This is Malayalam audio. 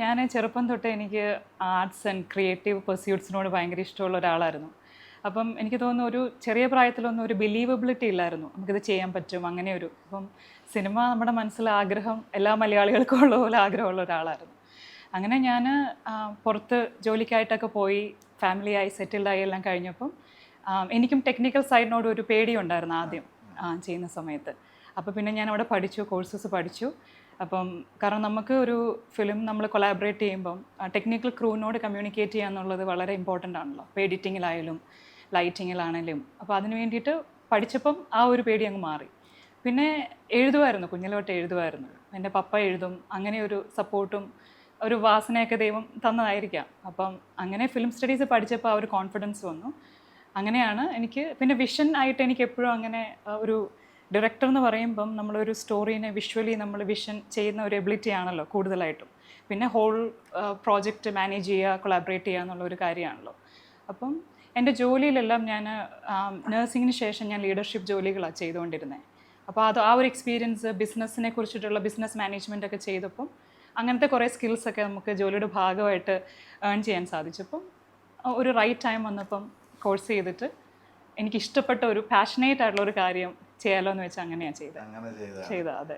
ഞാൻ ചെറുപ്പം തൊട്ടേ എനിക്ക് ആർട്സ് ആൻഡ് ക്രിയേറ്റീവ് പെർസ്യൂട്ട്സിനോട് ഭയങ്കര ഇഷ്ടമുള്ള ഒരാളായിരുന്നു. അപ്പം എനിക്ക് തോന്നുന്നു ഒരു ചെറിയ പ്രായത്തിലൊന്നും ഒരു ബിലീവബിലിറ്റി ഇല്ലായിരുന്നു, നമുക്കിത് ചെയ്യാൻ പറ്റും അങ്ങനെ ഒരു. അപ്പം സിനിമ നമ്മുടെ മനസ്സിൽ ആഗ്രഹം എല്ലാ മലയാളികൾക്കും ഉള്ള പോലെ ആഗ്രഹമുള്ള ഒരാളായിരുന്നു. അങ്ങനെ ഞാൻ പുറത്ത് ജോലിക്കായിട്ടൊക്കെ പോയി ഫാമിലിയായി സെറ്റിൽഡായി എല്ലാം കഴിഞ്ഞപ്പം എനിക്കും ടെക്നിക്കൽ സൈഡിനോട് ഒരു പേടിയുണ്ടായിരുന്നു ആദ്യം ചെയ്യുന്ന സമയത്ത്. അപ്പോൾ പിന്നെ ഞാൻ അവിടെ പഠിച്ചു, കോഴ്സസ് പഠിച്ചു. അപ്പം കാരണം നമുക്ക് ഒരു ഫിലിം നമ്മൾ കൊളാബറേറ്റ് ചെയ്യുമ്പം ടെക്നിക്കൽ ക്രൂവിനോട് കമ്മ്യൂണിക്കേറ്റ് ചെയ്യുക എന്നുള്ളത് വളരെ ഇമ്പോർട്ടൻ്റ് ആണല്ലോ. ഇപ്പോൾ എഡിറ്റിങ്ങിലായാലും ലൈറ്റിങ്ങിലാണെങ്കിലും. അപ്പോൾ അതിന് വേണ്ടിയിട്ട് പഠിച്ചപ്പം ആ ഒരു പേടി അങ്ങ് മാറി. പിന്നെ എഴുതുമായിരുന്നു, കുഞ്ഞിലോട്ട് എഴുതുമായിരുന്നു. എൻ്റെ പപ്പ എഴുതും, അങ്ങനെ ഒരു സപ്പോർട്ടും ഒരു വാസനയൊക്കെ ദൈവം തന്നതായിരിക്കാം. അപ്പം അങ്ങനെ ഫിലിം സ്റ്റഡീസ് പഠിച്ചപ്പോൾ ആ ഒരു കോൺഫിഡൻസ് വന്നു. അങ്ങനെയാണ് എനിക്ക് പിന്നെ വിഷൻ ആയിട്ട് എനിക്ക് എപ്പോഴും അങ്ങനെ ഒരു ഡയറക്ടർ എന്ന് പറയുമ്പം നമ്മളൊരു സ്റ്റോറീനെ വിഷ്വലി നമ്മൾ വിഷൻ ചെയ്യുന്ന ഒരു എബിലിറ്റി ആണല്ലോ കൂടുതലായിട്ടും. പിന്നെ ഹോൾ പ്രോജക്റ്റ് മാനേജ് ചെയ്യുക, കൊളാബറേറ്റ് ചെയ്യുക എന്നുള്ള ഒരു കാര്യമാണല്ലോ. അപ്പം എൻ്റെ ജോലിയിലെല്ലാം ഞാൻ നഴ്സിങ്ങിന് ശേഷം ഞാൻ ലീഡർഷിപ്പ് ജോലികളാണ് ചെയ്തുകൊണ്ടിരുന്നത്. അപ്പോൾ അത് ആ ഒരു എക്സ്പീരിയൻസ് ബിസിനസ്സിനെ കുറിച്ചിട്ടുള്ള ബിസിനസ് മാനേജ്മെൻ്റ് ഒക്കെ ചെയ്തപ്പം അങ്ങനത്തെ കുറേ സ്കിൽസൊക്കെ നമുക്ക് ജോലിയുടെ ഭാഗമായിട്ട് ഏൺ ചെയ്യാൻ സാധിച്ചപ്പം ഒരു റൈറ്റ് ടൈം വന്നപ്പം കോഴ്സ് ചെയ്തിട്ട് എനിക്കിഷ്ടപ്പെട്ട ഒരു പാഷനേറ്റ് ആയിട്ടുള്ള ഒരു കാര്യം ചെയ്യാലോ എന്ന് വെച്ചാൽ അങ്ങനെയാണ് ചെയ്തത്. അതെ.